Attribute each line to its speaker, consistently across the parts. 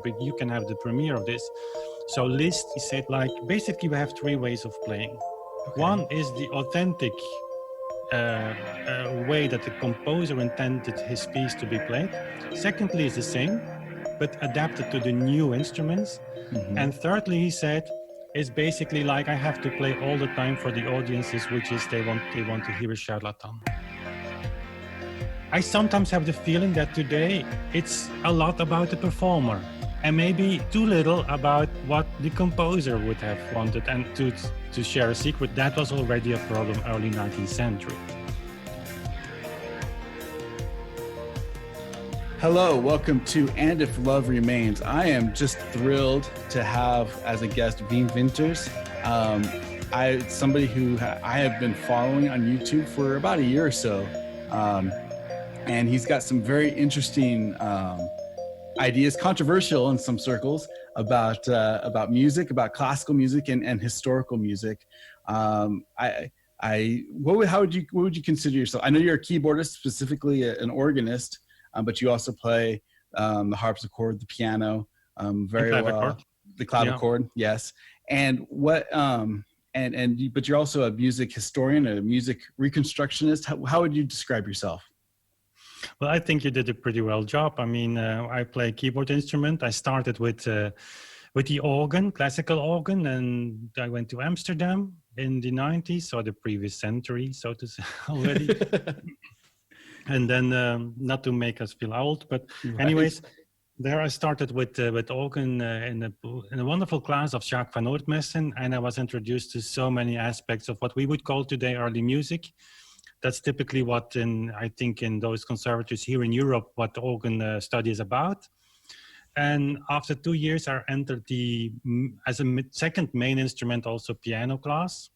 Speaker 1: But you can have the premiere of this. So Liszt, he said, like, basically we have three ways of playing. Okay. One is the authentic way that the composer intended his piece to be played. Secondly is the same, but adapted to the new instruments. Mm-hmm. And thirdly, he said, it's basically like I have to play all the time for the audiences, which is they want to hear a charlatan. I sometimes have the feeling that today it's a lot about the performer and maybe too little about what the composer would have wanted. And to share a secret, that was already a problem early 19th century.
Speaker 2: Hello, welcome to And If Love Remains. I am just thrilled to have as a guest Wim Winters. Somebody who I have been following on YouTube for about a year or so. And he's got some very interesting ideas, controversial in some circles, about music, about classical music and historical music. What would you consider yourself? I know you're a keyboardist, specifically an organist, but you also play the harpsichord, the piano, very well. The clavichord, yeah. Yes. And what? But you're also a music historian, a music reconstructionist. How would you describe yourself?
Speaker 1: Well, I think you did a pretty well job. I mean, I play a keyboard instrument. I started with the organ, classical organ, and I went to Amsterdam in the 90s, or the previous century, so to say, already. And then, not to make us feel old, but anyways, there I started with organ in a wonderful class of Jacques van Oortmessen, and I was introduced to so many aspects of what we would call today early music. That's typically what I think in those conservatories here in Europe, what organ study is about. And after 2 years, I entered as a second main instrument, also piano class.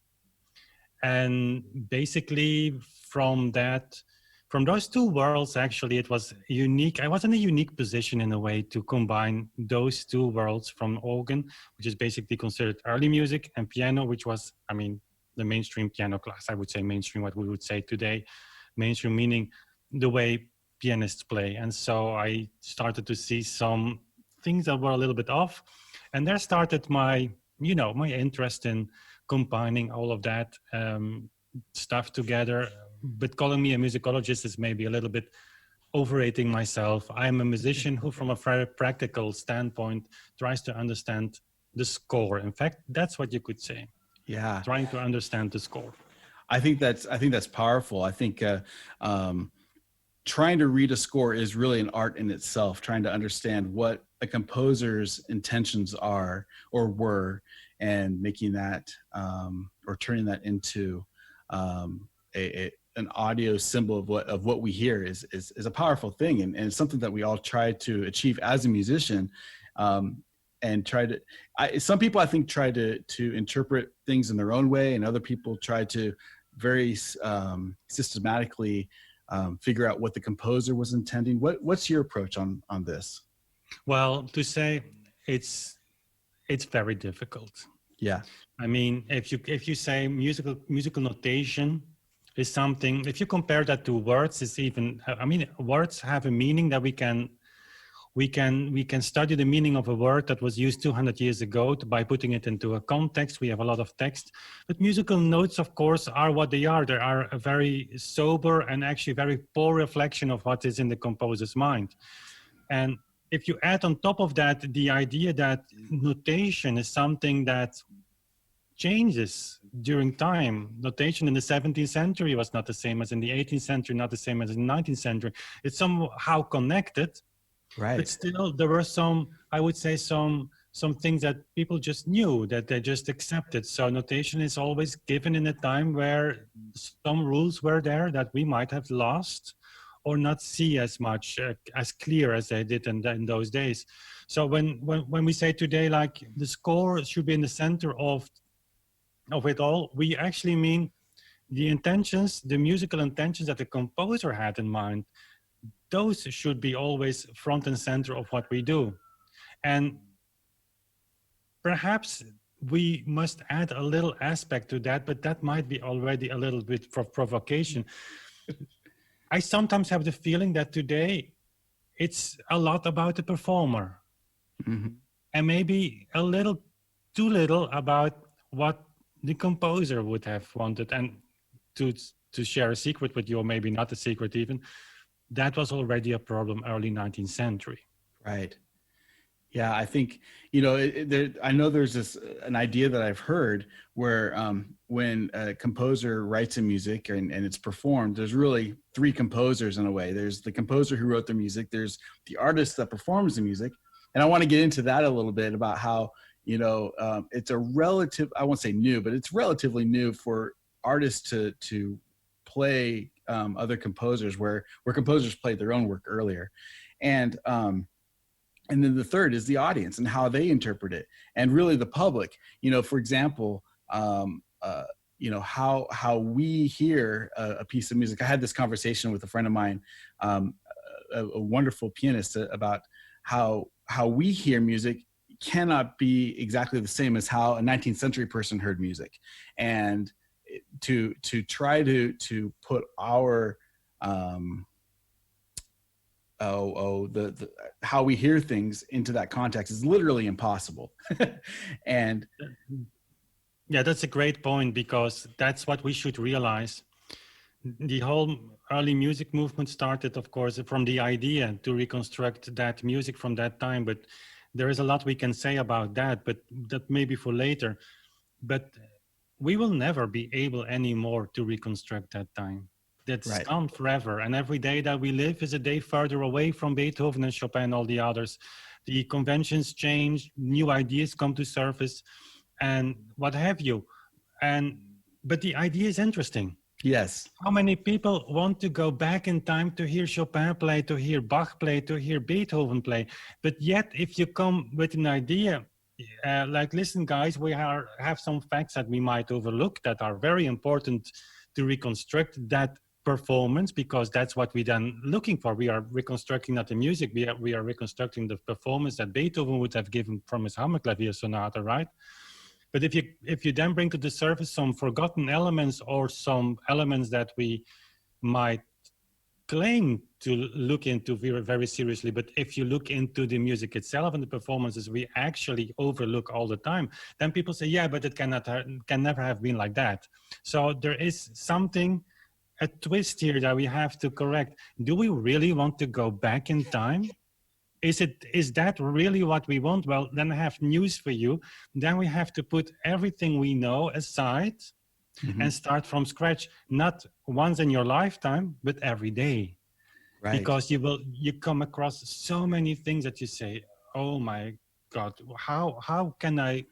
Speaker 1: And basically from those two worlds, actually, it was unique. I was in a unique position in a way to combine those two worlds, from organ, which is basically considered early music, and piano, which was, I mean, the mainstream piano class. I would say mainstream, what we would say today. Mainstream meaning the way pianists play. And so I started to see some things that were a little bit off. And there started my interest in combining all of that stuff together. But calling me a musicologist is maybe a little bit overrating myself. I'm a musician who, from a very practical standpoint, tries to understand the score. In fact, that's what you could say.
Speaker 2: Yeah,
Speaker 1: trying to understand the score.
Speaker 2: I think that's powerful. I think trying to read a score is really an art in itself. Trying to understand what a composer's intentions are or were, and making that or turning that into an audio symbol of what we hear is a powerful thing, and it's something that we all try to achieve as a musician. And some people, I think, try to interpret things in their own way, and other people try to very systematically figure out what the composer was intending. What's your approach on this?
Speaker 1: Well, to say it's very difficult.
Speaker 2: Yeah.
Speaker 1: I mean, if you say musical notation is something, if you compare that to words, it's even, I mean, words have a meaning that we can study the meaning of a word that was used 200 years ago by putting it into a context. We have a lot of text, but musical notes, of course, are what they are. They are a very sober and actually very poor reflection of what is in the composer's mind. And if you add on top of that the idea that notation is something that changes during time. Notation in the 17th century was not the same as in the 18th century, not the same as in the 19th century. It's somehow connected.
Speaker 2: Right.
Speaker 1: But still, there were some things that people just knew, that they just accepted. So notation is always given in a time where some rules were there that we might have lost or not see as much, as clear as they did in those days. So when we say today, like, the score should be in the center of it all, we actually mean the intentions, the musical intentions that the composer had in mind. Those should be always front and center of what we do. And perhaps we must add a little aspect to that, but that might be already a little bit for provocation. I sometimes have the feeling that today it's a lot about the performer,
Speaker 2: Mhm.
Speaker 1: and maybe a little too little about what the composer would have wanted. And to to share a secret with you, or maybe not a secret even, that was already a problem early 19th century.
Speaker 2: Right. Yeah, I think, I know there's an idea that I've heard where when a composer writes a music and it's performed, there's really three composers in a way. There's the composer who wrote the music, there's the artist that performs the music. And I want to get into that a little bit about how, it's a relative, I won't say new, but it's relatively new for artists to play other composers where composers played their own work earlier. And, and then the third is the audience and how they interpret it, and really the public. For example, how we hear a piece of music. I had this conversation with a friend of mine, a wonderful pianist, about how we hear music cannot be exactly the same as how a 19th century person heard music, and to try to put our the how we hear things into that context is literally impossible. And
Speaker 1: Yeah, that's a great point, because that's what we should realize. The whole early music movement started, of course, from the idea to reconstruct that music from that time. But there is a lot we can say about that, but that maybe for later. But we will never be able anymore to reconstruct that time. That's
Speaker 2: right.
Speaker 1: gone forever. And every day that we live is a day further away from Beethoven and Chopin and all the others. The conventions change, new ideas come to surface, and what have you. But the idea is interesting.
Speaker 2: Yes.
Speaker 1: How many people want to go back in time to hear Chopin play, to hear Bach play, to hear Beethoven play? But yet, if you come with an idea, like, listen, guys, we have some facts that we might overlook that are very important to reconstruct that performance, because that's what we're then looking for. We are reconstructing not the music, we are reconstructing the performance that Beethoven would have given from his Hammerklavier sonata, right? But if you then bring to the surface some forgotten elements, or some elements that we might claim to look into very, very seriously, but if you look into the music itself and the performances we actually overlook all the time, then people say, yeah, but it can never have been like that. So there is something, a twist here that we have to correct. Do we really want to go back in time? Is that really what we want? Well, then I have news for you. Then we have to put everything we know aside and start from scratch, not once in your lifetime, but every day.
Speaker 2: Right.
Speaker 1: Because you come across so many things that you say, oh my God, how can I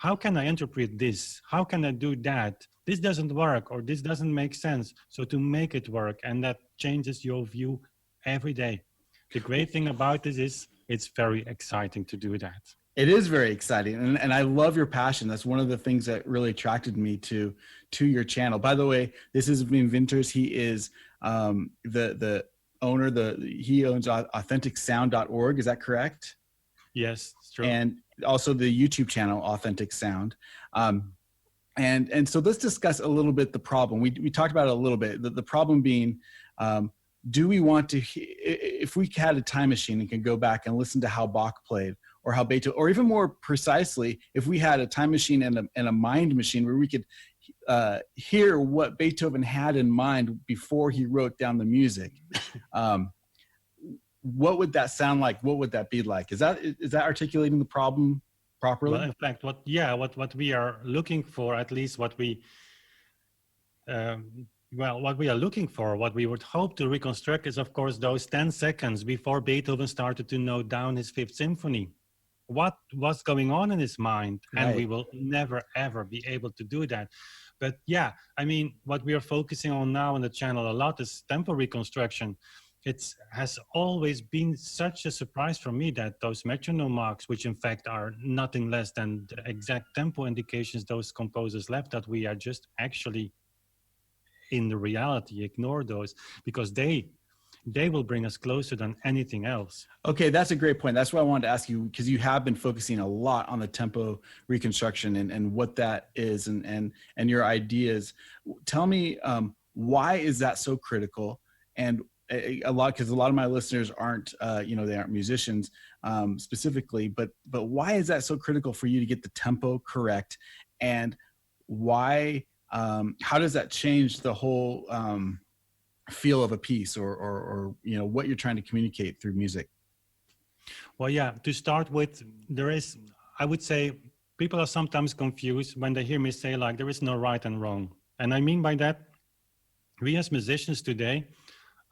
Speaker 1: interpret this? How can I do that? This doesn't work, or this doesn't make sense. So to make it work, and that changes your view every day. The great thing about this is it's very exciting to do that.
Speaker 2: It is very exciting, and I love your passion. That's one of the things that really attracted me to your channel. By the way, this is Wim Winters. He is the owner. He owns authenticsound.org. Is that correct?
Speaker 1: Yes, it's true.
Speaker 2: And also the YouTube channel Authentic Sound. And so let's discuss a little bit the problem. We talked about it a little bit. The problem being, do we want to, if we had a time machine and could go back and listen to how Bach played, or how Beethoven, or even more precisely, if we had a time machine and a mind machine where we could hear what Beethoven had in mind before he wrote down the music, what would that sound like? What would that be like? Is that articulating the problem properly?
Speaker 1: Well, in fact, what we are looking for, at least what we what we are looking for, what we would hope to reconstruct, is, of course, those 10 seconds before Beethoven started to note down his Fifth Symphony. What was going on in his mind?
Speaker 2: Right.
Speaker 1: And we will never, ever be able to do that. But yeah, I mean, what we are focusing on now on the channel a lot is tempo reconstruction. It has always been such a surprise for me that those metronome marks, which in fact are nothing less than the exact tempo indications those composers left, that we are just actually in the reality ignore those, because they will bring us closer than anything else.
Speaker 2: Okay, that's a great point. That's what I wanted to ask you, because you have been focusing a lot on the tempo reconstruction and what that is, and your ideas. Tell me, why is that so critical? And a lot, because a lot of my listeners aren't, they aren't musicians specifically, but why is that so critical for you to get the tempo correct? And why, how does that change the whole feel of a piece, or what you're trying to communicate through music?
Speaker 1: Well, yeah, to start with, I would say people are sometimes confused when they hear me say like, there is no right and wrong. And I mean by that, we as musicians today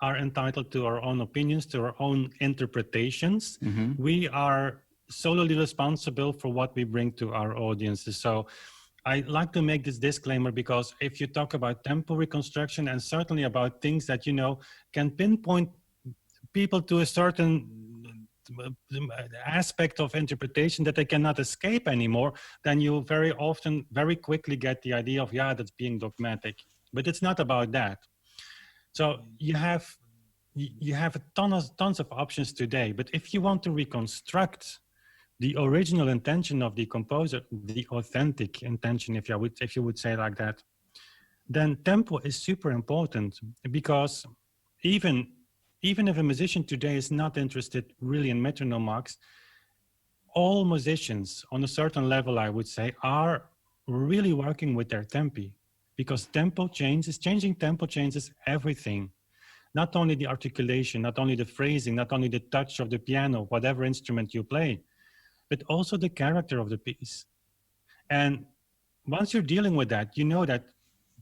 Speaker 1: are entitled to our own opinions, to our own interpretations.
Speaker 2: Mm-hmm.
Speaker 1: We are solely responsible for what we bring to our audiences. So I like to make this disclaimer, because if you talk about tempo reconstruction, and certainly about things that, can pinpoint people to a certain aspect of interpretation that they cannot escape anymore, then you very often, very quickly get the idea of, that's being dogmatic. But it's not about that. So you have tons of options today. But if you want to reconstruct the original intention of the composer, the authentic intention, if you would say like that, then tempo is super important. Because even if a musician today is not interested really in metronome marks, all musicians on a certain level, I would say, are really working with their tempi, because changing tempo changes everything. Not only the articulation, not only the phrasing, not only the touch of the piano, whatever instrument you play, but also the character of the piece. And once you're dealing with that, you know that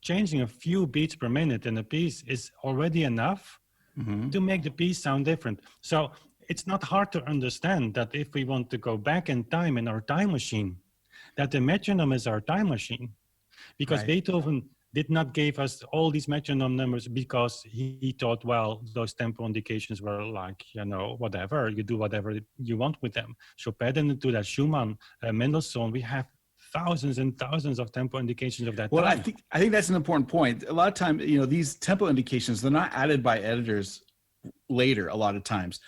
Speaker 1: changing a few beats per minute in a piece is already enough to make the piece sound different. So it's not hard to understand that if we want to go back in time in our time machine, that the metronome is our time machine. Because
Speaker 2: Right.
Speaker 1: Beethoven did not give us all these metronome numbers because he thought, well, those tempo indications were like, whatever, you do whatever you want with them. Chopin didn't do that. Schumann, Mendelssohn, we have thousands and thousands of tempo indications of that
Speaker 2: Well,
Speaker 1: time.
Speaker 2: I think that's an important point. A lot of times, these tempo indications, they're not added by editors later. A lot of times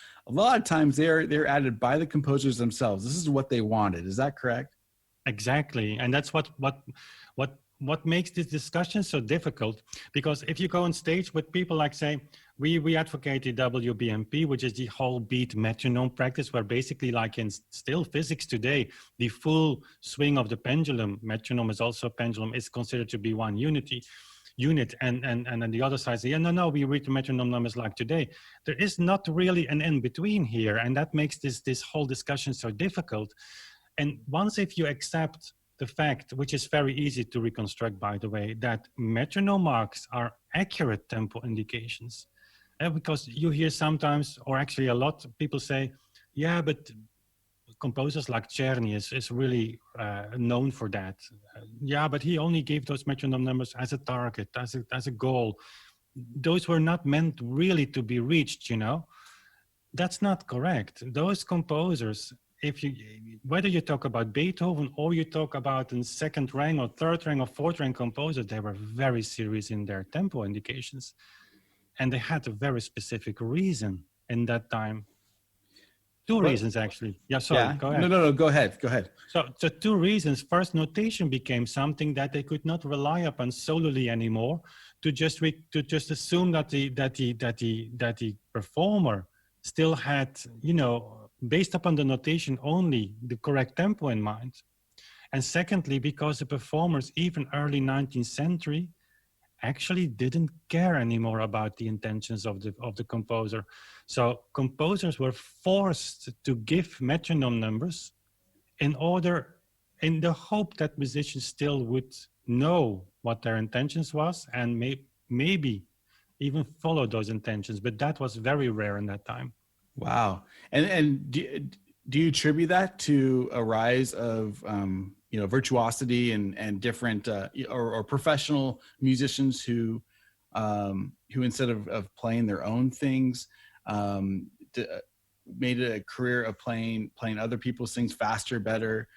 Speaker 2: they're added by the composers themselves. This is what they wanted. Is that correct?
Speaker 1: Exactly. And that's what makes this discussion so difficult. Because if you go on stage with people like, say, we advocate the WBMP, which is the whole beat metronome practice, where basically, like in still physics today, the full swing of the pendulum, metronome is also a pendulum, is considered to be one unit. And then the other side say, no, we read the metronome numbers like today. There is not really an in-between here. And that makes this whole discussion so difficult. And once if you accept the fact, which is very easy to reconstruct, by the way, that metronome marks are accurate tempo indications. Because you hear sometimes, or actually a lot, people say, but composers like Czerny is really known for that. But he only gave those metronome numbers as a target, as a goal. Those were not meant really to be reached, That's not correct. Those composers, whether you talk about Beethoven or you talk about a second rank or third rank or fourth rank composers, they were very serious in their tempo indications. And they had a very specific reason in that time. Two reasons, actually. Go ahead.
Speaker 2: No, go ahead.
Speaker 1: So two reasons. First, notation became something that they could not rely upon solely anymore, to just assume that the performer still had, based upon the notation only, the correct tempo in mind. And secondly, because the performers, even early 19th century, actually didn't care anymore about the intentions of the composer. So composers were forced to give metronome numbers in the hope that musicians still would know what their intentions was, and maybe even follow those intentions. But that was very rare in that time.
Speaker 2: Wow. And do you attribute that to a rise of virtuosity and different or professional musicians who instead of playing their own things made it a career of playing other people's things faster, better,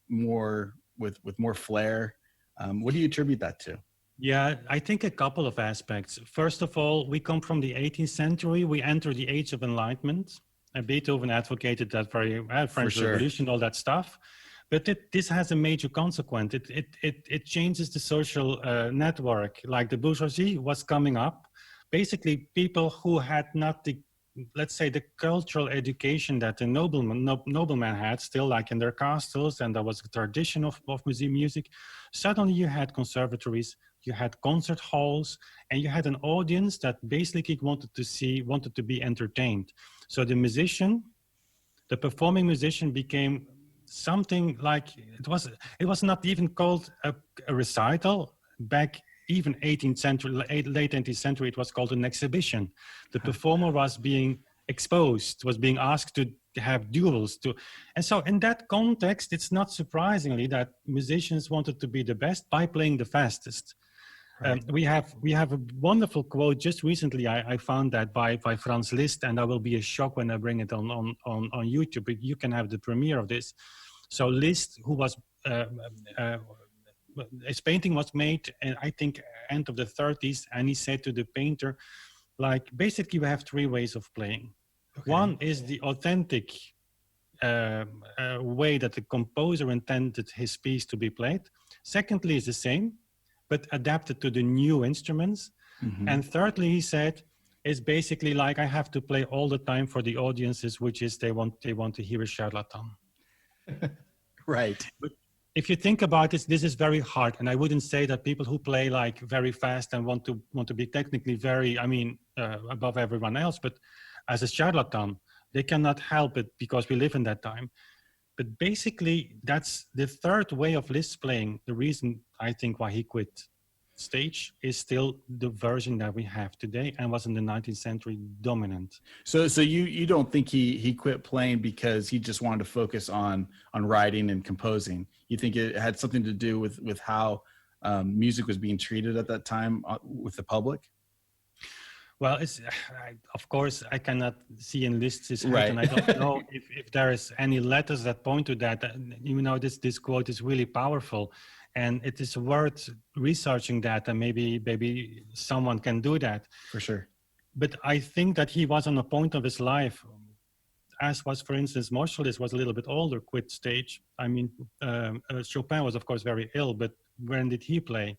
Speaker 2: more with more flair? What do you attribute that to?
Speaker 1: Yeah, I think a couple of aspects. First of all, we come from the 18th century. We enter the Age of Enlightenment. And Beethoven advocated that very French Revolution, all that stuff. But this has a major consequence. It changes the social network. Like the bourgeoisie was coming up, basically people who had not the, let's say, the cultural education that the nobleman had still, like in their castles, and there was a tradition of museum music. Suddenly you had conservatories, you had concert halls, and you had an audience that basically wanted to be entertained. So the musician, the performing musician, became something like, it was not even called a recital back. Even 18th century, late 18th century, it was called an exhibition. The performer was being exposed, was being asked to have duels. And so in that context, it's not surprisingly that musicians wanted to be the best by playing the fastest. Right. We have a wonderful quote just recently. I found that by Franz Liszt, and I will be a shock when I bring it on YouTube. But you can have the premiere of this. So Liszt, who was his painting was made, I think, end of the 30s, and he said to the painter, like, basically, we have three ways of playing. Okay. One is the authentic way that the composer intended his piece to be played. Secondly, is the same, but adapted to the new instruments. Mm-hmm. And thirdly, he said, is basically like, I have to play all the time for the audiences, which is they want to hear a charlatan.
Speaker 2: Right.
Speaker 1: But if you think about it, this is very hard. And I wouldn't say that people who play like very fast and want to be technically very, above everyone else, but as a charlatan, they cannot help it because we live in that time. But basically, that's the third way of Liszt playing. The reason I think why he quit stage is still the version that we have today and was in the 19th century dominant.
Speaker 2: So you don't think he quit playing because he just wanted to focus on writing and composing? You think it had something to do with how music was being treated at that time with the public?
Speaker 1: Well, of course, I cannot see in Liszt's head, right. And I don't know if there is any letters that point to that. This quote is really powerful, and it is worth researching that, and maybe someone can do that.
Speaker 2: For sure.
Speaker 1: But I think that he was on a point of his life, as was, for instance, Moscheles was a little bit older, quit stage. Chopin was, of course, very ill, but when did he play?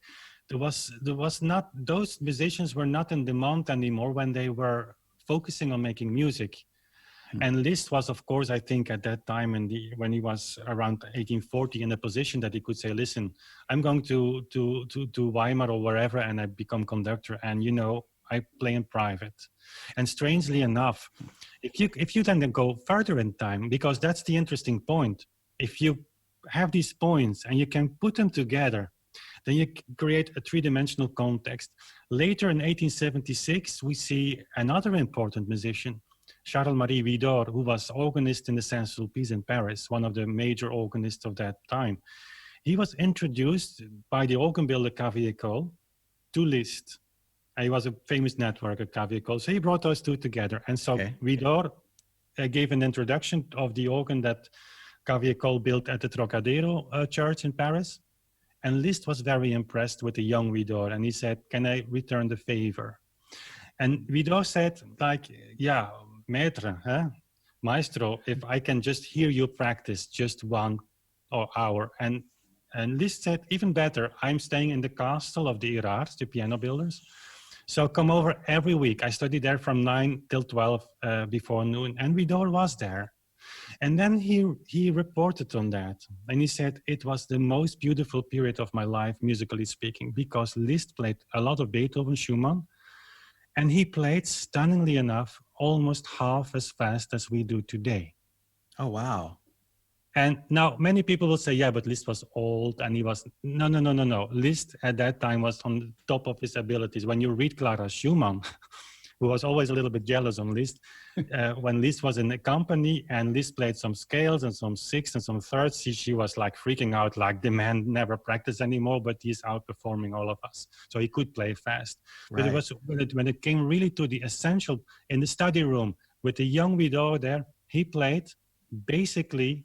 Speaker 1: There was not, those musicians were not in demand anymore when they were focusing on making music. Mm-hmm. And Liszt was, of course, I think at that time when he was around 1840 in a position that he could say, listen, I'm going to Weimar or wherever, and I become conductor, and I play in private. And strangely enough, if you then go further in time, because that's the interesting point, if you have these points and you can put them together, then you create a three-dimensional context. Later in 1876, we see another important musician, Charles-Marie Widor, who was organist in the Saint-Sulpice in Paris, one of the major organists of that time. He was introduced by the organ builder Clavicordist to Liszt. He was a famous network at Clavicordist. So he brought those two together. And so Widor gave an introduction of the organ that Clavicordist built at the Trocadero church in Paris. And Liszt was very impressed with the young Widor, and he said, can I return the favor? And Widor said, yeah, maître, maestro, if I can just hear you practice just 1 hour. And Liszt said, even better, I'm staying in the castle of the Irards, the piano builders. So come over every week. I studied there from 9 till 12 before noon, and Widor was there. And then he reported on that, and he said it was the most beautiful period of my life, musically speaking, because Liszt played a lot of Beethoven, Schumann, and he played, stunningly enough, almost half as fast as we do today.
Speaker 2: Oh, wow.
Speaker 1: And now many people will say, yeah, but Liszt was old, and he was, no. Liszt at that time was on the top of his abilities. When you read Clara Schumann, who was always a little bit jealous on Liszt, when Liszt was in the company and Liszt played some scales and some sixths and some thirds, she was like freaking out, like the man never practiced anymore, but he's outperforming all of us. So he could play fast. Right. But it was when it came really to the essential in the study room with the young Widor there, he played basically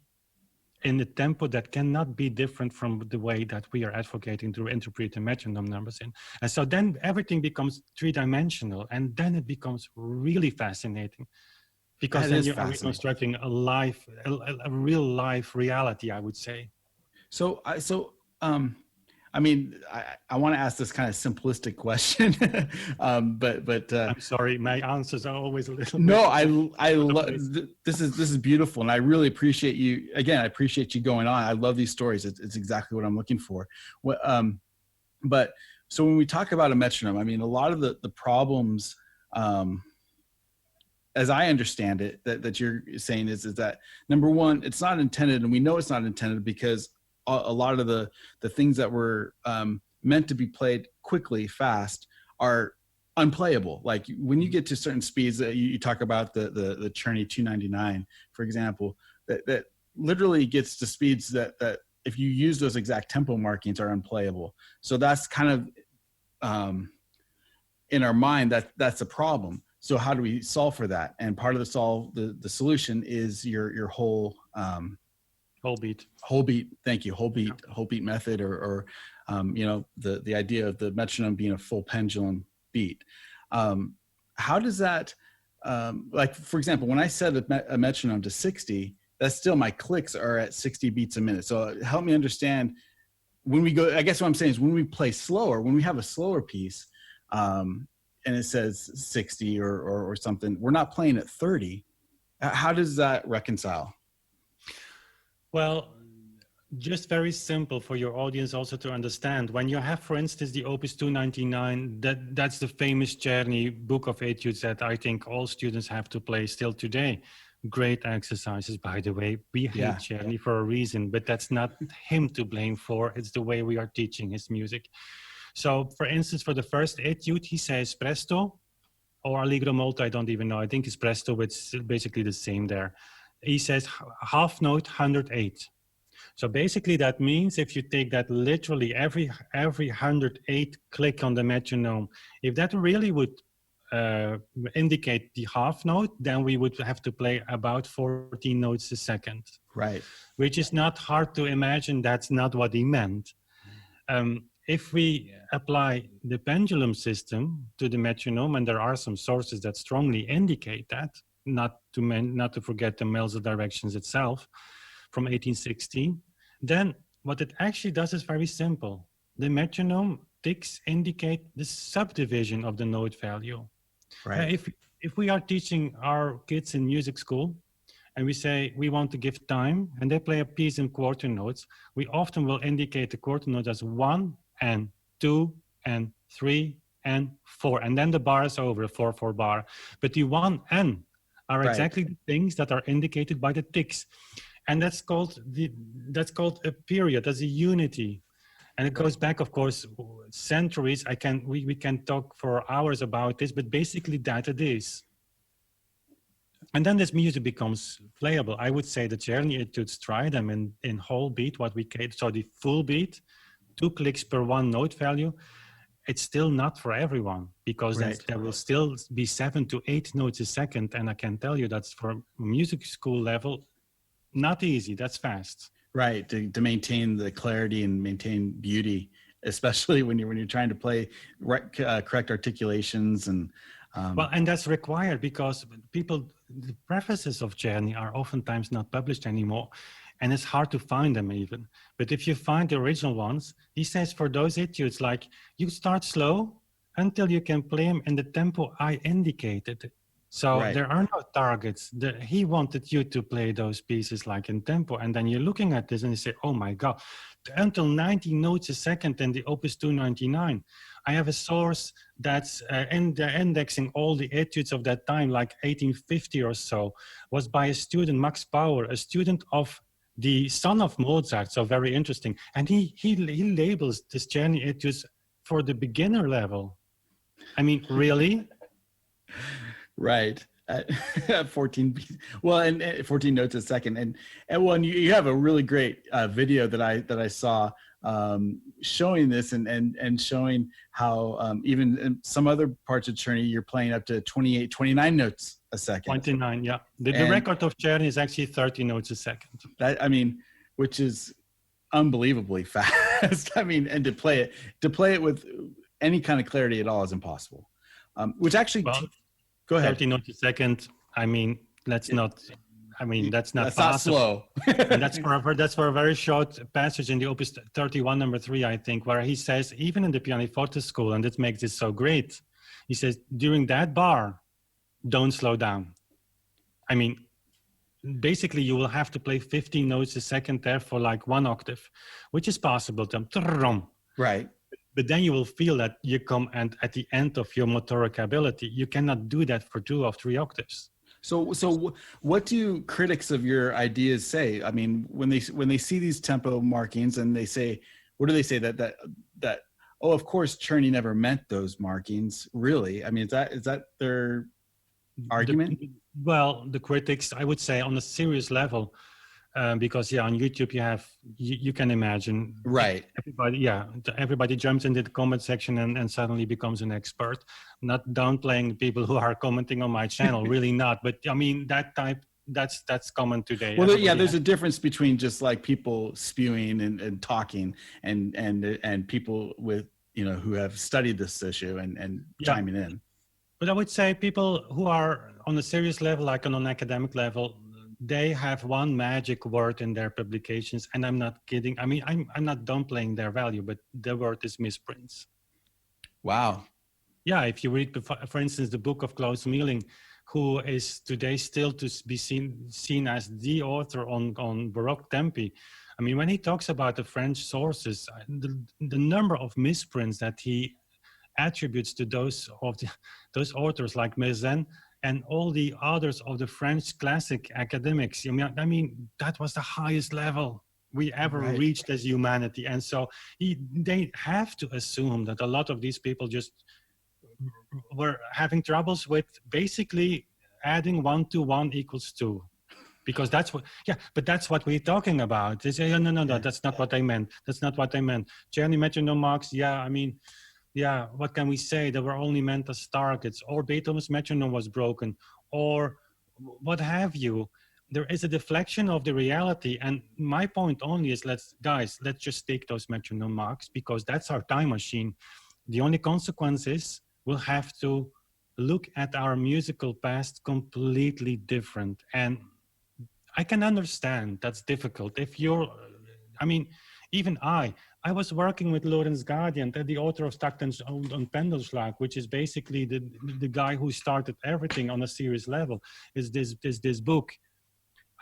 Speaker 1: in the tempo that cannot be different from the way that we are advocating to interpret the metronome numbers in. And so then everything becomes three-dimensional, and then it becomes really fascinating, because then you're reconstructing a real life reality, I would say.
Speaker 2: So I mean, I want to ask this kind of simplistic question, but
Speaker 1: I'm sorry, my answers are always a little
Speaker 2: no,
Speaker 1: bit
Speaker 2: I love this is beautiful, and I really appreciate you. Again, I appreciate you going on. I love these stories. It's exactly what I'm looking for. But so when we talk about a metronome, I mean, a lot of the problems, as I understand it, that you're saying is that, number one, it's not intended, and we know it's not intended because a lot of the things that were meant to be played quickly, fast, are unplayable. Like when you get to certain speeds, you talk about the Czerny 299, for example, that literally gets to speeds that if you use those exact tempo markings are unplayable. So that's kind of in our mind that's a problem. So how do we solve for that? And part of the solution is your whole
Speaker 1: beat.
Speaker 2: Whole beat. Thank you. Whole beat method, or you know, the idea of the metronome being a full pendulum beat. How does that, like, for example, when I set a metronome to 60, that's still, my clicks are at 60 beats a minute. So help me understand, when we go, I guess what I'm saying is, when we play slower, when we have a slower piece, and it says 60 or something, we're not playing at 30. How does that reconcile?
Speaker 1: Well, just very simple for your audience also to understand. When you have, for instance, the Opus 299, that's the famous Czerny book of etudes that I think all students have to play still today. Great exercises, by the way. We hate Czerny for a reason, but that's not him to blame for. It's the way we are teaching his music. So, for instance, for the first etude, he says presto or allegro molto. I don't even know. I think it's presto, but it's basically the same there. He says half note 108. So basically that means if you take that literally every 108 click on the metronome, if that really would indicate the half note, then we would have to play about 14 notes a second.
Speaker 2: Right.
Speaker 1: Which is not hard to imagine. That's not what he meant. If we apply the pendulum system to the metronome, and there are some sources that strongly indicate that, not to forget the Melzel directions itself from 1816, then what it actually does is very simple. The metronome ticks indicate the subdivision of the note value.
Speaker 2: Right.
Speaker 1: If we are teaching our kids in music school and we say we want to give time and they play a piece in quarter notes, we often will indicate the quarter notes as 1 and 2 and 3 and 4, and then the bar is over, a 4/4 bar. But the 1 and are exactly the things that are indicated by the ticks, and that's called a period. That's a unity, and it goes back, of course, centuries. We can talk for hours about this, but basically that it is. And then this music becomes playable. I would say the Czerny etudes try them in whole beat, so the full beat, 2 clicks per 1 note value. It's still not for everyone, because there will still be 7 to 8 notes a second. And I can tell you that's for music school level, not easy. That's fast.
Speaker 2: Right. To maintain the clarity and maintain beauty, especially when you're trying to play correct articulations and
Speaker 1: well, and that's required because the prefaces of Czerny are oftentimes not published anymore. And it's hard to find them even. But if you find the original ones, he says for those etudes, like, you start slow until you can play them in the tempo I indicated. So there are no targets. He wanted you to play those pieces like in tempo. And then you're looking at this and you say, oh my God, until 90 notes a second in the Opus 299. I have a source that's indexing all the etudes of that time, like 1850 or so, was by a student, Max Bauer, a student of the son of Mozart, so very interesting. And he labels this Czerny etudes for the beginner level. I mean, really?
Speaker 2: Right. 14, well, and 14 notes a second. And well, you have a really great video that I saw showing this and showing how even in some other parts of Czerny, you're playing up to 28, 29 notes a second.
Speaker 1: 29, yeah. The record of Czerny is actually 30 notes a second.
Speaker 2: That, I mean, which is unbelievably fast. I mean, and to play it with any kind of clarity at all is impossible. Which actually, go ahead.
Speaker 1: 30 notes a second. I mean, let's not I mean, that's not
Speaker 2: That's
Speaker 1: possible.
Speaker 2: not slow.
Speaker 1: And that's for a very short passage in the Opus 31, number 3, I think, where he says, even in the pianoforte school, and this makes it so great, he says, during that bar, don't slow down. I mean, basically, you will have to play 15 notes a second there for like 1 octave, which is possible.
Speaker 2: Right.
Speaker 1: But then you will feel that you come and at the end of your motoric ability. You cannot do that for 2 or 3 octaves.
Speaker 2: So what do critics of your ideas say? I mean, when they see these tempo markings and they say, what do they say that oh, of course Czerny never meant those markings, really? I mean, is that their argument?
Speaker 1: The critics, I would say, on a serious level, because on YouTube you can imagine,
Speaker 2: right?
Speaker 1: Everybody jumps into the comment section and suddenly becomes an expert. Not downplaying people who are commenting on my channel, really not. But I mean, that's common today.
Speaker 2: Well, there's a difference between just like people spewing and talking and people with, who have studied this issue and chiming in.
Speaker 1: But I would say people who are on a serious level, like on an academic level, they have one magic word in their publications, and I'm not kidding. I mean, I'm not downplaying their value, but the word is misprints.
Speaker 2: Wow.
Speaker 1: Yeah, if you read, for instance, the book of Klaus Meeling, who is today still to be seen as the author on Baroque tempi. I mean, when he talks about the French sources, the number of misprints that he attributes to those authors like Mezen and all the others of the French classic academics. I mean, that was the highest level we ever reached as humanity. And so they have to assume that a lot of these people just were having troubles with basically adding 1 to 1 equals 2. Because that's what we're talking about. They say, no, that's not what I meant. That's not what I meant. Czerny metronome marks, what can we say? They were only meant as targets, or Beethoven's metronome was broken, or what have you. There is a deflection of the reality. And my point only is, let's just take those metronome marks, because that's our time machine. The only consequence is we'll have to look at our musical past completely different. And I can understand that's difficult. Even I was working with Lorenz Gadian, the author of Taktens on Pendelschlag, which is basically the guy who started everything on a serious level, is this book.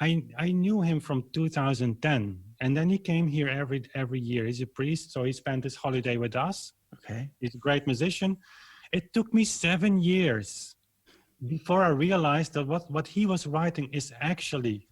Speaker 1: I knew him from 2010, and then he came here every year. He's a priest, so he spent his holiday with us.
Speaker 2: Okay.
Speaker 1: He's a great musician. It took me 7 years before I realized that what he was writing is actually,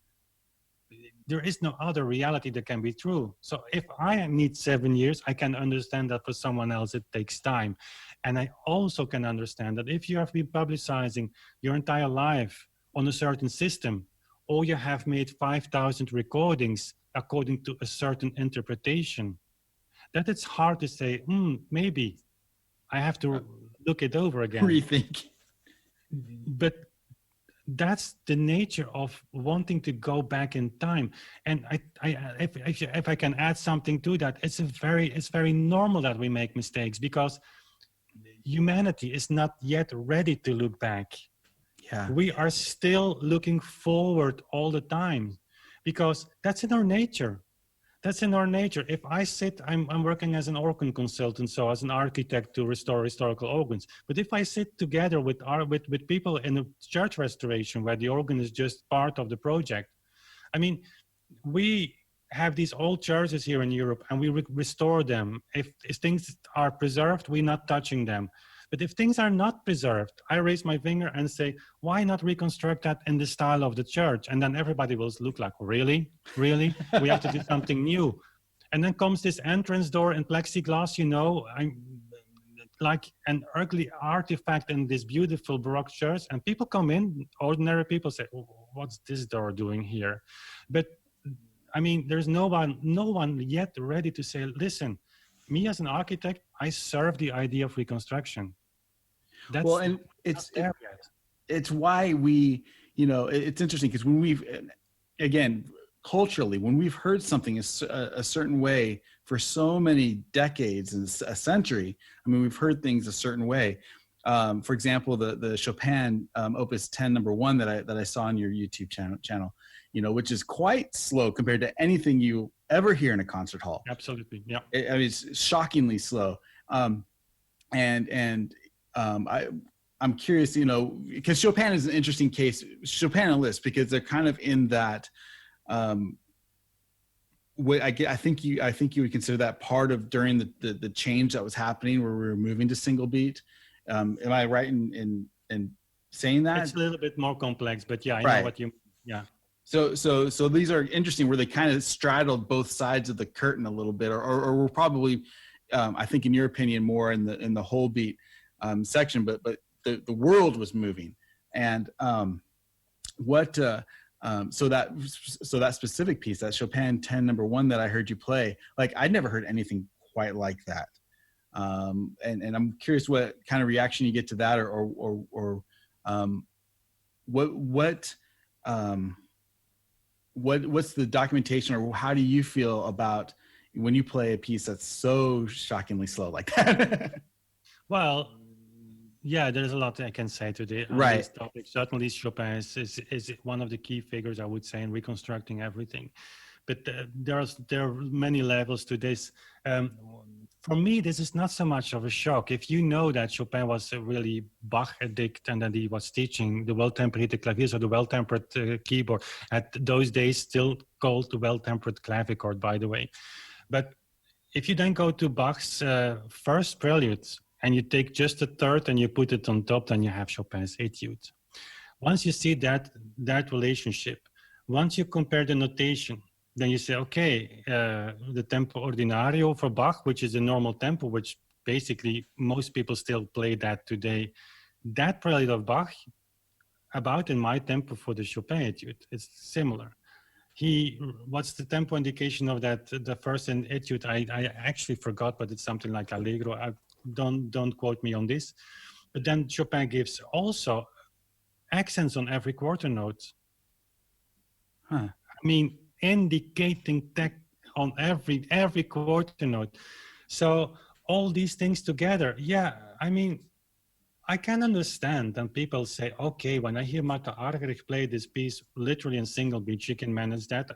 Speaker 1: there is no other reality that can be true. So if I need 7 years, I can understand that for someone else it takes time. And I also can understand that if you have been publicizing your entire life on a certain system, or you have made 5,000 recordings according to a certain interpretation, that it's hard to say, maybe I have to look it over again.
Speaker 2: Rethink.
Speaker 1: But that's the nature of wanting to go back in time. And if I can add something to that, it's very normal that we make mistakes, because humanity is not yet ready to look back.
Speaker 2: Yeah.
Speaker 1: We are still looking forward all the time, because that's in our nature. That's in our nature. If I sit, I'm working as an organ consultant, so as an architect to restore historical organs. But if I sit together with people in a church restoration where the organ is just part of the project, I mean, we have these old churches here in Europe and we restore them. If things are preserved, we're not touching them. But if things are not preserved, I raise my finger and say, why not reconstruct that in the style of the church? And then everybody will look like, really? We have to do something new. And then comes this entrance door in plexiglass, like an ugly artifact in this beautiful Baroque church. And people come in, ordinary people say, what's this door doing here? But I mean, there's no one yet ready to say, listen, me as an architect, I serve the idea of reconstruction. That's
Speaker 2: it's why we, it's interesting, because when culturally, when we've heard something a certain way for so many decades and a century, I mean, we've heard things a certain way. For example, the Chopin Opus 10 #1 that I saw on your YouTube channel, you know, which is quite slow compared to anything you ever hear in a concert hall.
Speaker 1: Absolutely, yeah.
Speaker 2: I mean, it's shockingly slow. I'm curious, you know, because Chopin is an interesting case, Chopin and Liszt, because they're kind of in that. I think you would consider that part of during the change that was happening where we were moving to single beat. Am I right in saying that?
Speaker 1: It's a little bit more complex, but yeah, I
Speaker 2: Right.
Speaker 1: know what you. Yeah.
Speaker 2: So these are interesting where they kind of straddled both sides of the curtain a little bit, or were probably, I think, in your opinion, more in the whole beat section, but the world was moving, and so that specific piece, that Chopin 10 #1 that I heard you play, like I'd never heard anything quite like that, and I'm curious what kind of reaction you get to that, or what's the documentation, or how do you feel about when you play a piece that's so shockingly slow like that?
Speaker 1: Well, yeah, there's a lot I can say today on
Speaker 2: Right.
Speaker 1: this topic. Certainly, Chopin is one of the key figures, I would say, in reconstructing everything. But there are many levels to this. For me, this is not so much of a shock. If you know that Chopin was a really Bach addict and that he was teaching the well-tempered claviers or the well-tempered keyboard, at those days still called the well-tempered clavichord, by the way. But if you then go to Bach's first preludes, and you take just a third and you put it on top, then you have Chopin's Etude. Once you see that relationship, once you compare the notation, then you say, okay, the tempo ordinario for Bach, which is a normal tempo, which basically most people still play that today. That prelude of Bach, about in my tempo for the Chopin Etude, it's similar. What's the tempo indication of that? The first Etude, I actually forgot, but it's something like Allegro. Don't quote me on this. But then Chopin gives also accents on every quarter note. I mean, indicating on every quarter note. So all these things together, yeah, I mean, I can understand. And people say, okay, when I hear Martha Argerich play this piece literally in single beat, she can manage that.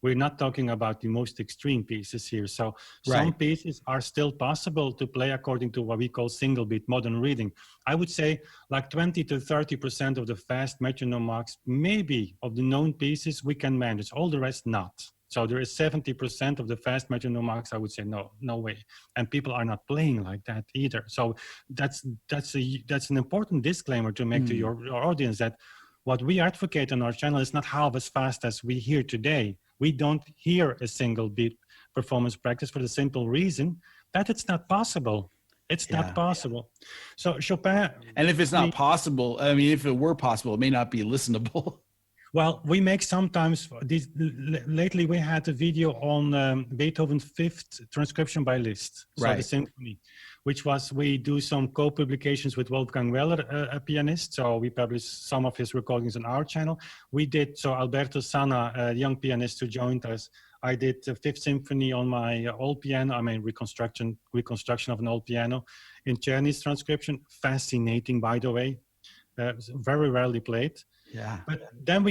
Speaker 1: We're not talking about the most extreme pieces here. So some pieces are still possible to play according to what we call single beat modern reading. I would say like 20 to 30% of the fast metronome marks, maybe of the known pieces we can manage, all the rest not. So there is 70% of the fast metronome marks, I would say, no way. And people are not playing like that either. So that's an important disclaimer to make to your audience, that what we advocate on our channel is not half as fast as we hear today. We don't hear a single beat performance practice for the simple reason that it's not possible. It's not possible. So Chopin...
Speaker 2: And if it's not possible, I mean, if it were possible, it may not be listenable.
Speaker 1: Well, we make sometimes these. Lately, we had a video on Beethoven's 5th transcription by Liszt, so the symphony, which was, we do some co-publications with Wolfgang Weller, a pianist. So we published some of his recordings on our channel. We did, so Alberto Sanna, a young pianist who joined us, I did the 5th symphony on my old piano. I mean, reconstruction of an old piano in Czerny's transcription. Fascinating, by the way. Very rarely played.
Speaker 2: Yeah.
Speaker 1: But then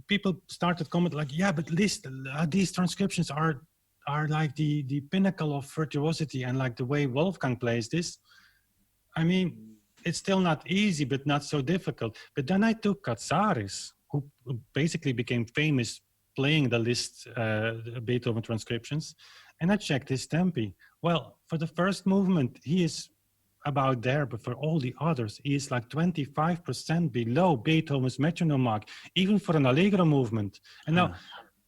Speaker 1: people started commenting like, yeah, but Liszt, these transcriptions are like the pinnacle of virtuosity, and like the way Wolfgang plays this. I mean, it's still not easy, but not so difficult. But then I took Katsaris, who basically became famous playing the Liszt Beethoven transcriptions, and I checked his tempi. Well, for the first movement, he is about there, but for all the others, he is like 25% below Beethoven's metronome mark, even for an allegro movement. And now,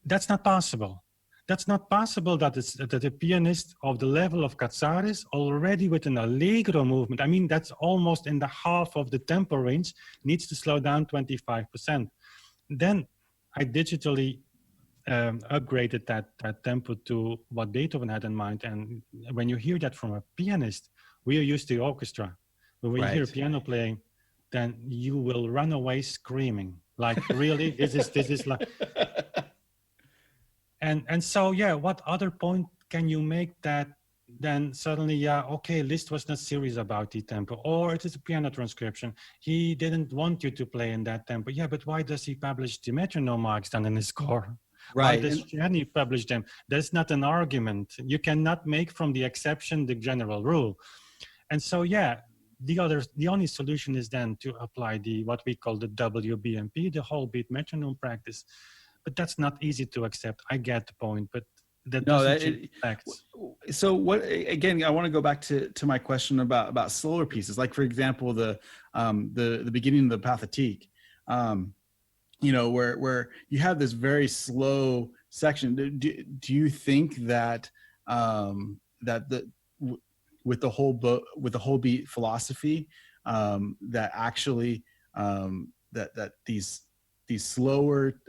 Speaker 1: that's not possible. That's not possible that a pianist of the level of Katsaris, already with an allegro movement, I mean, that's almost in the half of the tempo range, needs to slow down 25%. Then I digitally upgraded that tempo to what Beethoven had in mind. And when you hear that from a pianist, we are used to the orchestra. But when you hear piano playing, then you will run away screaming. Like, really, this is like. And so, yeah, what other point can you make that then suddenly, yeah, okay, Liszt was not serious about the tempo, or it is a piano transcription. He didn't want you to play in that tempo. Yeah, but why does he publish the metronome marks then in his score? Why
Speaker 2: Right.
Speaker 1: does Czerny publish them? That's not an argument. You cannot make from the exception the general rule. And so, yeah, the only solution is then to apply what we call the WBMP, the whole beat metronome practice. But that's not easy to accept. I get the point, but that
Speaker 2: No,
Speaker 1: doesn't change facts.
Speaker 2: So what, again, I want to go back to my question about slower pieces. Like, for example, the beginning of the Pathétique, you know, where you have this very slow section. Do you think that with the whole beat philosophy, that actually that these slower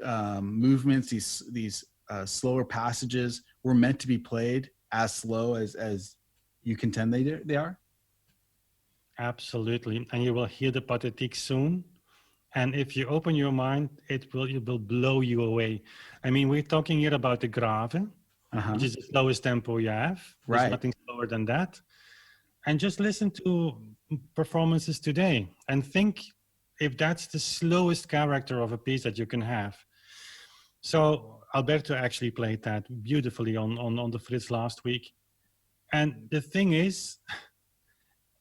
Speaker 2: movements, these slower passages were meant to be played as slow as you contend they are?
Speaker 1: Absolutely. And you will hear the Pathétique soon. And if you open your mind, it will blow you away. I mean, we're talking here about the Grave, which is the slowest tempo you have. There's
Speaker 2: Right.
Speaker 1: nothing slower than that. And just listen to performances today and think if that's the slowest character of a piece that you can have. So Alberto actually played that beautifully on the Fritz last week. And the thing is,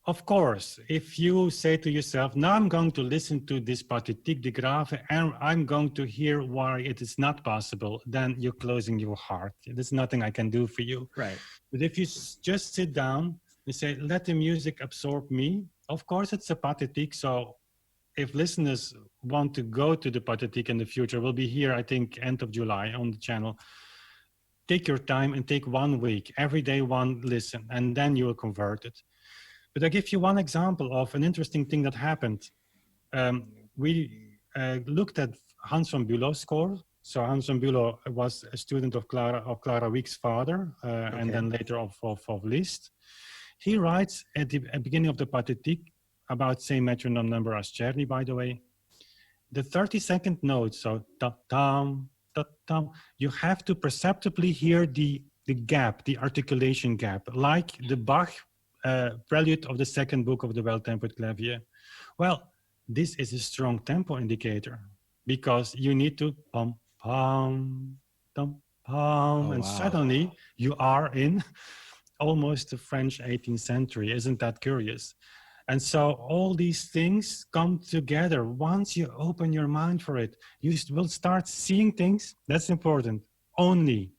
Speaker 1: of course, if you say to yourself, now I'm going to listen to this Pathétique de Grave and I'm going to hear why it is not possible, then you're closing your heart. There's nothing I can do for you.
Speaker 2: Right.
Speaker 1: But if you just sit down and say, let the music absorb me, of course it's a Pathétique. So if listeners want to go to the Pathétique in the future, we'll be here, I think, end of July on the channel. Take your time and take 1 week, every day one listen, and then you will convert it. But I give you one example of an interesting thing that happened. We looked at Hans van Bülow's score. So Hans van Bülow was a student of Clara Wieck's father, and then later of Liszt. He writes at the beginning of the Pathétique about same metronome number as Czerny, by the way. The 32nd note, so ta-tam, ta-tam, you have to perceptibly hear the gap, the articulation gap, like the Bach prelude of the second book of the Well-Tempered Clavier. Well, this is a strong tempo indicator because you need to pum, pum, pum, pum, and suddenly you are in almost the French 18th century. Isn't that curious? And so all these things come together. Once you open your mind for it, you will start seeing things. That's important. Only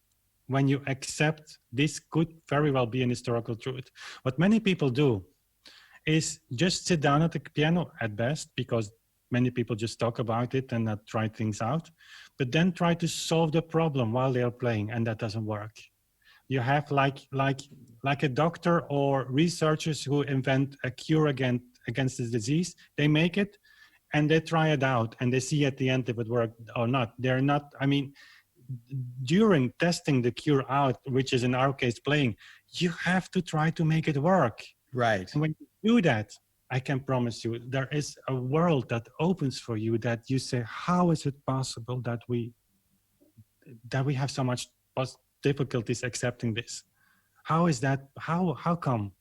Speaker 1: when you accept this could very well be an historical truth. What many people do is just sit down at the piano at best, because many people just talk about it and not try things out, but then try to solve the problem while they are playing, and that doesn't work. You have like a doctor or researchers who invent a cure against this disease. They make it and they try it out and they see at the end if it worked or not. They're not, I mean, during testing the cure out, which is in our case playing, you have to try to make it work.
Speaker 2: Right.
Speaker 1: And when you do that, I can promise you, there is a world that opens for you that you say, how is it possible that we have so much difficulties accepting this? How is that? How come?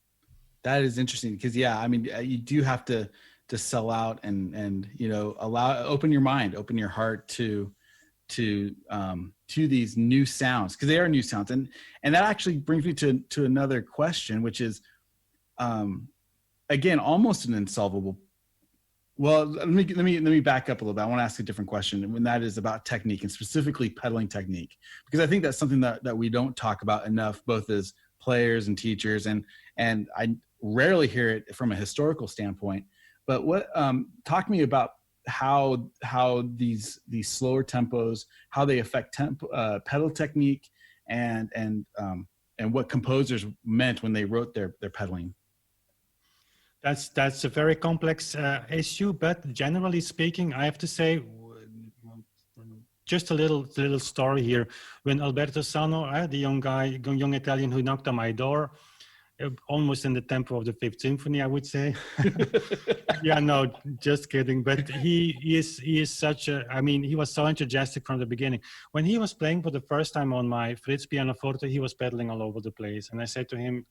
Speaker 2: That is interesting because, yeah, I mean, you do have to sell out and you know, open your mind, open your heart to these new sounds, because they are new sounds, and that actually brings me to another question, which is again almost an insolvable. Well, let me back up a little bit. I want to ask a different question, and that is about technique, and specifically pedaling technique, because I think that's something that we don't talk about enough, both as players and teachers, and I rarely hear it from a historical standpoint. But what talk to me about how these slower tempos, how they affect pedal technique, and what composers meant when they wrote their pedaling.
Speaker 1: That's a very complex issue, but generally speaking, I have to say, just a little story here. When Alberto Sano, the young Italian who knocked on my door, almost in the tempo of the Fifth Symphony, I would say. Yeah, no, just kidding. But he is such a, I mean, he was so enthusiastic from the beginning. When he was playing for the first time on my Fritz pianoforte, he was pedaling all over the place. And I said to him,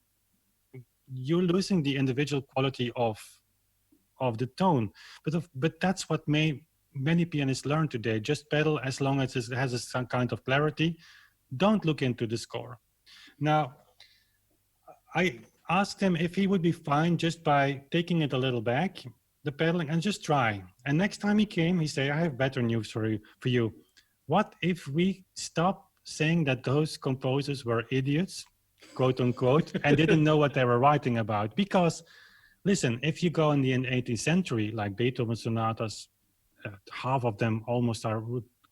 Speaker 1: you're losing the individual quality of the tone. But that's what many pianists learn today. Just pedal as long as it has some kind of clarity. Don't look into the score. Now, I asked him if he would be fine just by taking it a little back, the pedaling, and just try. And next time he came, he said, I have better news for you. What if we stop saying that those composers were idiots, quote unquote, and didn't know what they were writing about? Because, listen, if you go in the 18th century, like Beethoven sonatas, half of them almost are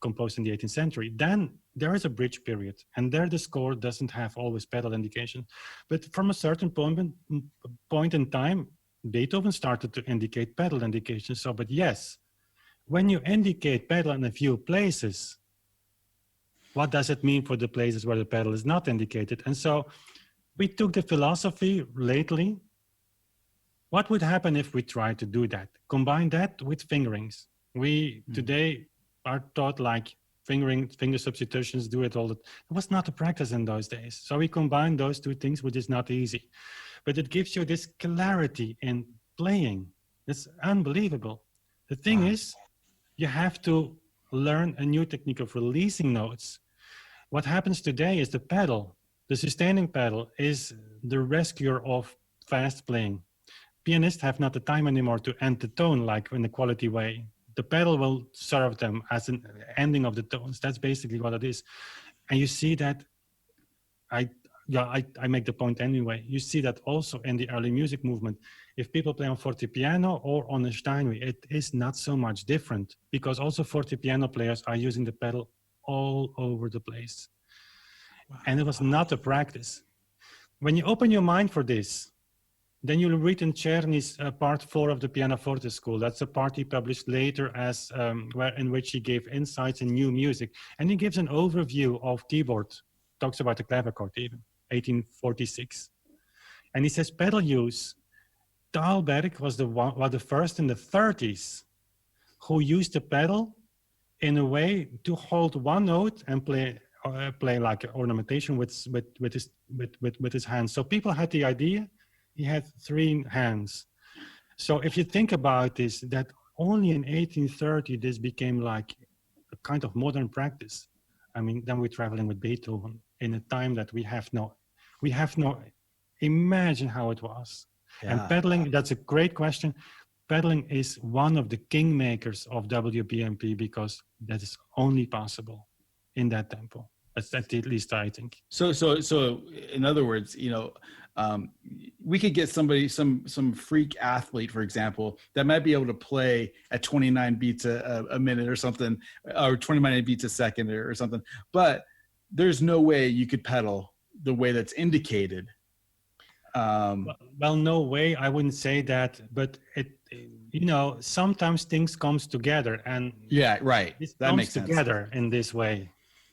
Speaker 1: composed in the 18th century, then there is a bridge period, and there the score doesn't have always pedal indication. But from a certain point in time, Beethoven started to indicate pedal indication. So, but yes, when you indicate pedal in a few places, what does it mean for the places where the pedal is not indicated? And so we took the philosophy lately. What would happen if we tried to do that? Combine that with fingerings. We today are taught like finger substitutions, do it all. It was not a practice in those days. So we combine those two things, which is not easy. But it gives you this clarity in playing. It's unbelievable. The thing is, you have to learn a new technique of releasing notes. What happens today is the pedal, the sustaining pedal, is the rescuer of fast playing. Pianists have not the time anymore to end the tone like in a quality way. The pedal will serve them as an ending of the tones. That's basically what it is. And you see that, I make the point anyway. You see that also in the early music movement. If people play on fortepiano or on a Steinway, it is not so much different, because also fortepiano players are using the pedal all over the place. And it was not a practice. When you open your mind for this, then you'll read in Czerny's part 4 of the Pianoforte School. That's a part he published later as in which he gave insights in new music. And he gives an overview of keyboard, talks about the clavichord even, 1846. And he says pedal use, Thalberg was the first in the 30s who used the pedal in a way to hold one note and play like ornamentation with his hands. So people had the idea. He had 3 hands. So if you think about this, that only in 1830, this became like a kind of modern practice. I mean, then we're traveling with Beethoven in a time that we have no, imagine how it was. Yeah. And pedaling, that's a great question. Pedaling is one of the kingmakers of WBMP because that is only possible in that tempo. That's at least I think.
Speaker 2: So in other words, we could get somebody, some freak athlete, for example, that might be able to play at 29 beats a minute or something, or 29 beats a second or something. But there's no way you could pedal the way that's indicated.
Speaker 1: Well, no way. I wouldn't say that, but sometimes things comes together, and
Speaker 2: yeah, right.
Speaker 1: That comes makes together sense. In this way.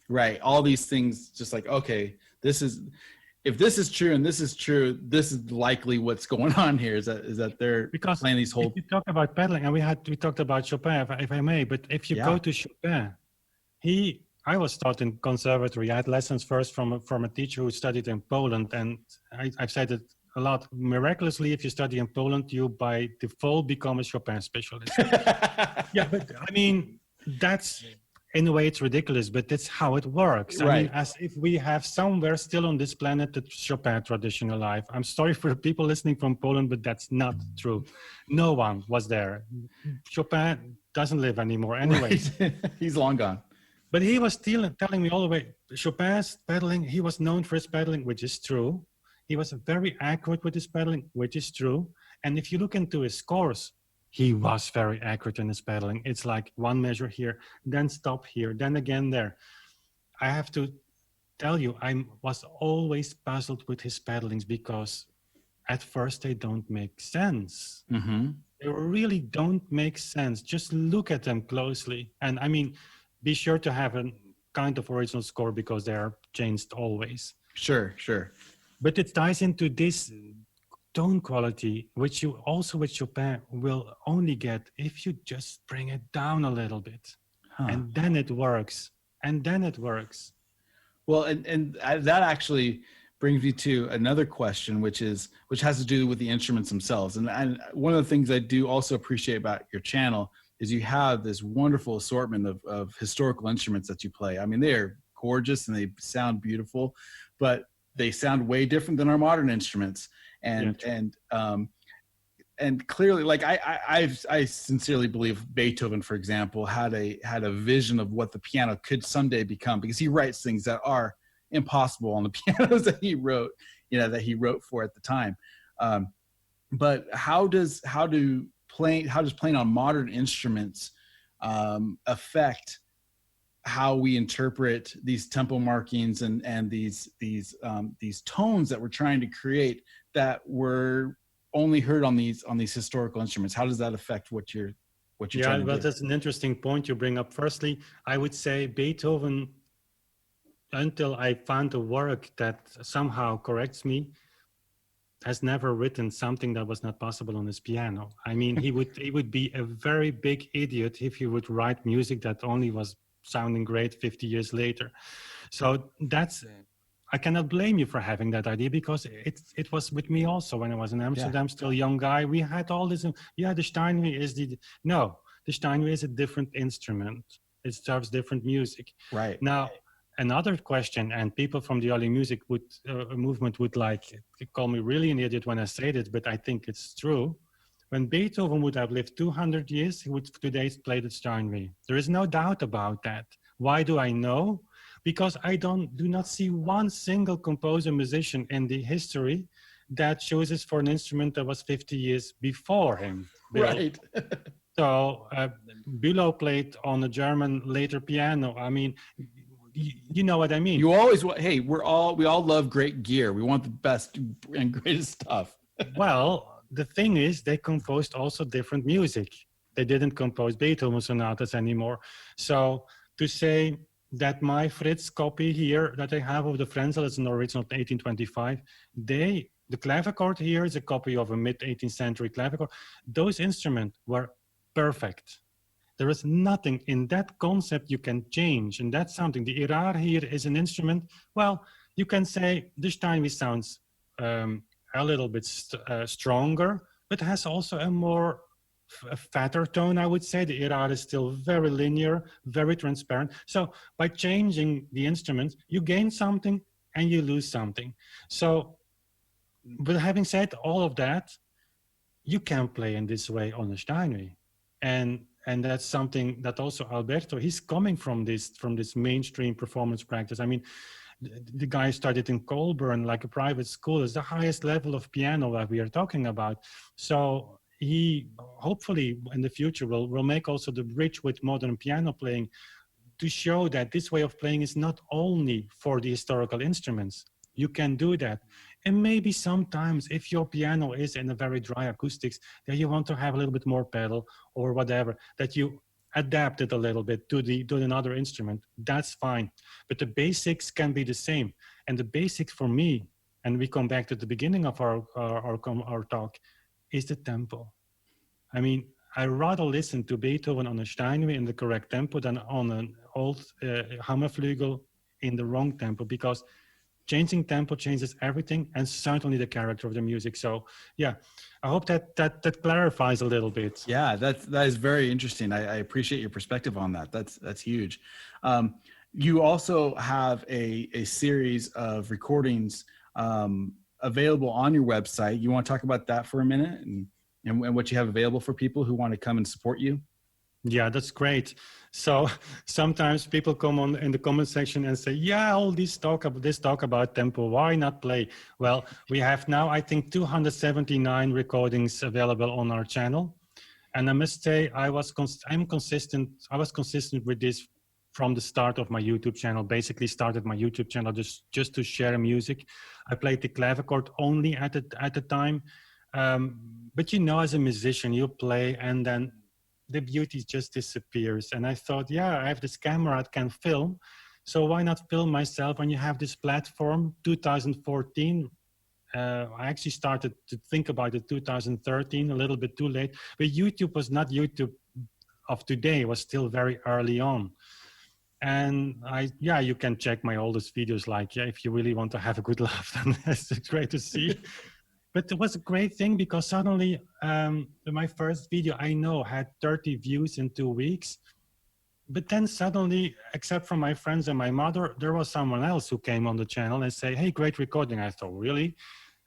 Speaker 2: Right. All these things just like, okay, if this is true and this is true, this is likely what's going on here is that they're because playing these whole.
Speaker 1: If you talk about pedaling, and we talked about Chopin, if I may, but if you go to Chopin, I was taught in conservatory. I had lessons first from a teacher who studied in Poland, and I've said it a lot. Miraculously, if you study in Poland, you by default become a Chopin specialist. Yeah, but I mean, that's. In a way, it's ridiculous, but that's how it works. Right. I mean, as if we have somewhere still on this planet the Chopin tradition alive. I'm sorry for the people listening from Poland, but that's not true. No one was there. Chopin doesn't live anymore anyway.
Speaker 2: Right. He's long gone.
Speaker 1: But he was still telling me all the way, Chopin's pedaling, he was known for his pedaling, which is true. He was very accurate with his pedaling, which is true. And if you look into his scores, he was very accurate in his pedaling. It's like one measure here, then stop here, then again there. I have to tell you, I was always puzzled with his pedalings because at first they don't make sense. Mm-hmm. They really don't make sense. Just look at them closely. And I mean, be sure to have a kind of original score because they are changed always.
Speaker 2: Sure.
Speaker 1: But it ties into this tone quality, which you also with Chopin will only get if you just bring it down a little bit. And then it works. Well,
Speaker 2: and that actually brings me to another question, which has to do with the instruments themselves. And one of the things I do also appreciate about your channel is you have this wonderful assortment of historical instruments that you play. I mean, they're gorgeous and they sound beautiful, but they sound way different than our modern instruments. And clearly, like I sincerely believe Beethoven, for example, had a vision of what the piano could someday become, because he writes things that are impossible on the pianos that he wrote, for at the time. But how does playing on modern instruments affect how we interpret these tempo markings and these tones that we're trying to create that were only heard on these historical instruments? How does that affect what you're trying to do?
Speaker 1: That's an interesting point you bring up. Firstly, I would say Beethoven, until I found a work that somehow corrects me, has never written something that was not possible on his piano. I mean, he would be a very big idiot if he would write music that only was sounding great 50 years later. So I cannot blame you for having that idea, because it was with me also when I was in Amsterdam, still a young guy. We had all this. The Steinway is the Steinway is a different instrument. It serves different music.
Speaker 2: Right.
Speaker 1: Now, another question, and people from the early music movement would call me really an idiot when I say this, but I think it's true. When Beethoven would have lived 200 years, he would today play the Steinway. There is no doubt about that. Why do I know? Because I do not see one single composer musician in the history that chooses for an instrument that was 50 years before him.
Speaker 2: Right.
Speaker 1: So Bülow played on a German later piano. I mean, you know what I mean.
Speaker 2: You always we all love great gear. We want the best and greatest stuff.
Speaker 1: Well, the thing is, they composed also different music. They didn't compose Beethoven sonatas anymore. So to say that my Fritz copy here that I have of the Frenzel is an original 1825, the clavichord here is a copy of a mid-18th century clavichord. Those instruments were perfect. There is nothing in that concept you can change, and that's something. The Irar here is an instrument. Well, you can say the Steinway sounds a little bit stronger, but has also a fatter tone, I would say. The Irar is still very linear, very transparent. So by changing the instruments, you gain something and you lose something. So, but having said all of that, you can play in this way on a Steinway. And that's something that also Alberto, he's coming from this mainstream performance practice. I mean, the guy studied in Colburn, like a private school. It's the highest level of piano that we are talking about. So he hopefully in the future will make also the bridge with modern piano playing to show that this way of playing is not only for the historical instruments. You can do that. And maybe sometimes if your piano is in a very dry acoustics, that you want to have a little bit more pedal or whatever, that you adapt it a little bit to another instrument, that's fine. But the basics can be the same. And the basics for me, and we come back to the beginning of our talk, is the tempo. I mean, I rather listen to Beethoven on a Steinway in the correct tempo than on an old Hammerflügel in the wrong tempo, because changing tempo changes everything, and certainly the character of the music. So yeah, I hope that clarifies a little bit.
Speaker 2: Yeah, that is very interesting. I appreciate your perspective on that. That's huge. You also have a series of recordings available on your website. You want to talk about that for a minute and what you have available for people who want to come and support you?
Speaker 1: Yeah, that's great. So sometimes people come on in the comment section and say, yeah, all this talk about tempo, why not play? Well, we have now, I think, 279 recordings available on our channel. And I must say, I was consistent with this from the start of my YouTube channel. Basically started my YouTube channel just to share music. I played the clavichord only at the time. But as a musician, you play and then the beauty just disappears. And I thought, yeah, I have this camera that can film. So why not film myself when you have this platform? 2014, I actually started to think about it 2013, a little bit too late. But YouTube was not YouTube of today. It was still very early on. And you can check my oldest videos. Like, if you really want to have a good laugh, then it's great to see. But it was a great thing because suddenly my first video I know had 30 views in 2 weeks. But then suddenly, except from my friends and my mother, there was someone else who came on the channel and say, hey, great recording. I thought, really?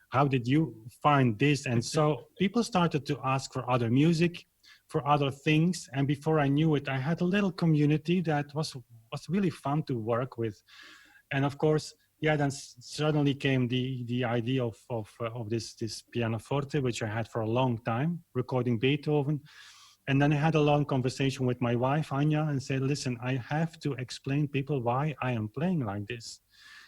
Speaker 1: How did you find this? And so people started to ask for other music, for other things. And before I knew it, I had a little community that was really fun to work with. And of course, then suddenly came the idea of this pianoforte, which I had for a long time, recording Beethoven. And then I had a long conversation with my wife, Anya, and said, listen, I have to explain people why I am playing like this.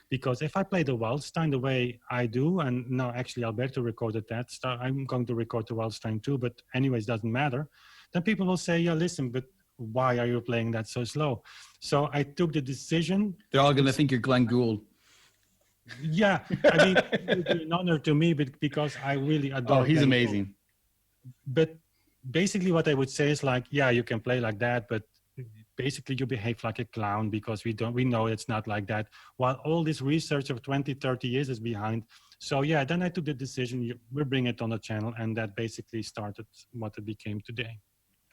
Speaker 1: Because if I play the Waldstein the way I do, and no, actually Alberto recorded that, I'm going to record the Waldstein too, but anyways, doesn't matter. Then people will say, yeah, listen, but why are you playing that so slow? So I took the decision.
Speaker 2: They're all going to think you're Glenn Gould.
Speaker 1: Yeah, I mean, it would be an honor to me, but because I really adore.
Speaker 2: Oh, he's amazing.
Speaker 1: But basically what I would say is like, yeah, you can play like that, but basically you behave like a clown because we know it's not like that. While all this research of 20, 30 years is behind. So yeah, then I took the decision, we bring it on the channel, and that basically started what it became today.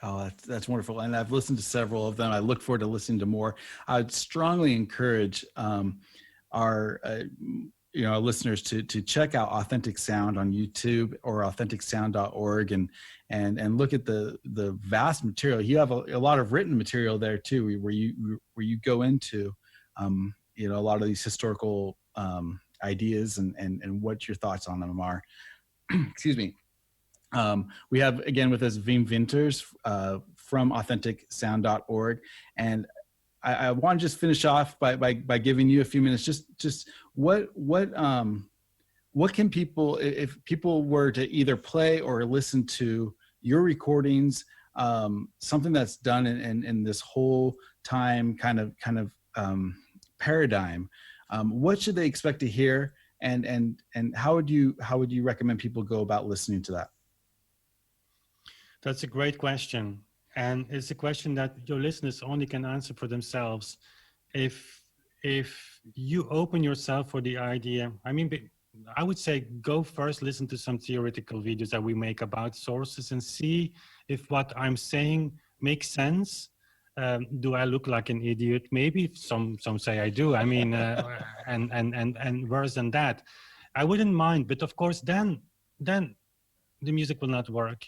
Speaker 2: Oh, that's wonderful. And I've listened to several of them. I look forward to listening to more. I would strongly encourage our listeners to check out Authentic Sound on YouTube or AuthenticSound.org and look at the vast material. You have a lot of written material there too, where you go into a lot of these historical ideas and what your thoughts on them are. Excuse me. We have again with us Wim Winters from AuthenticSound.org, and I want to just finish off by giving you a few minutes. Just what can people, if people were to either play or listen to your recordings, something that's done in this whole time kind of paradigm, what should they expect to hear, and how would you recommend people go about listening to that?
Speaker 1: That's a great question. And it's a question that your listeners only can answer for themselves. If you open yourself for the idea, I mean, I would say go first, listen to some theoretical videos that we make about sources and see if what I'm saying makes sense. Do I look like an idiot? Maybe some say I do. I mean, and worse than that, I wouldn't mind. But of course, then the music will not work.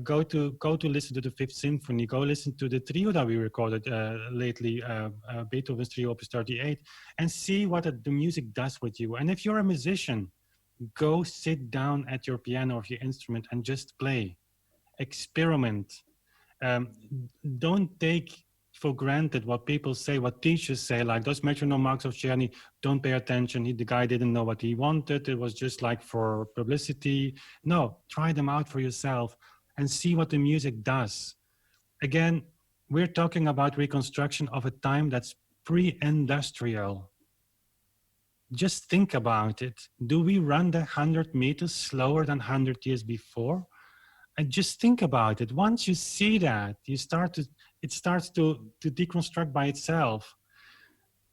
Speaker 1: Go to listen to the Fifth Symphony. Go listen to the trio that we recorded lately, Beethoven's Trio Opus 38, and see what the music does with you. And if you're a musician, go sit down at your piano or your instrument and just play. Experiment. Don't take for granted what people say, what teachers say, like those metronome marks of Czerny, don't pay attention. The guy didn't know what he wanted. It was just like for publicity. No, try them out for yourself and see what the music does. Again, we're talking about reconstruction of a time that's pre-industrial. Just think about it. Do we run the 100 meters slower than 100 years before? And just think about it. Once you see that, it starts to deconstruct by itself.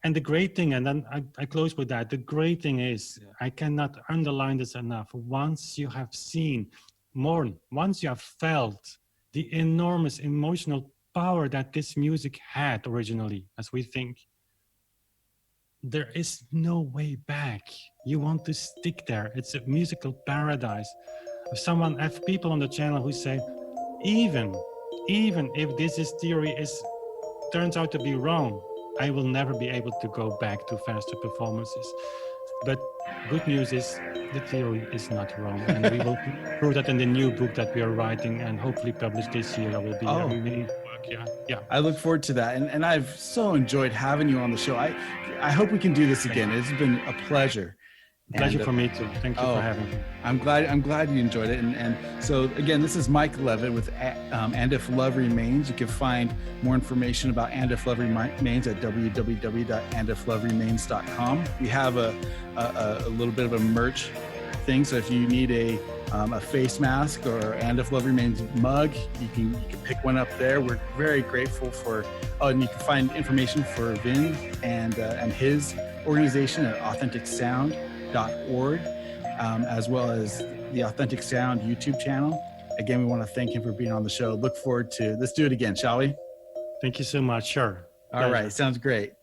Speaker 1: And the great thing, and then I close with that, the great thing is, I cannot underline this enough, once you have seen more, once you have felt the enormous emotional power that this music had originally, as we think, there is no way back. You want to stick there. It's a musical paradise. If have people on the channel who say, even if this theory turns out to be wrong, I will never be able to go back to faster performances. But good news is the theory is not wrong, and we will prove that in the new book that we are writing and hopefully published this year. That will be amazing work. Yeah.
Speaker 2: I look forward to that, and I've so enjoyed having you on the show. I hope we can do this again. It's been a pleasure.
Speaker 1: Pleasure for me too. Thank you for having me.
Speaker 2: I'm glad you enjoyed it. And so again, this is Mike Levitt with And If Love Remains. You can find more information about And If Love Remains at www.andifloveremains.com. We have a little bit of a merch thing. So if you need a face mask or And If Love Remains mug, you can pick one up there. We're very grateful for. Oh, and you can find information for Vin and his organization at AuthenticSound.org, as well as the Authentic Sound YouTube channel. Again, we want to thank him for being on the show. Look forward to, let's do it again, shall we?
Speaker 1: Thank you so much. Sure.
Speaker 2: All right, sounds great.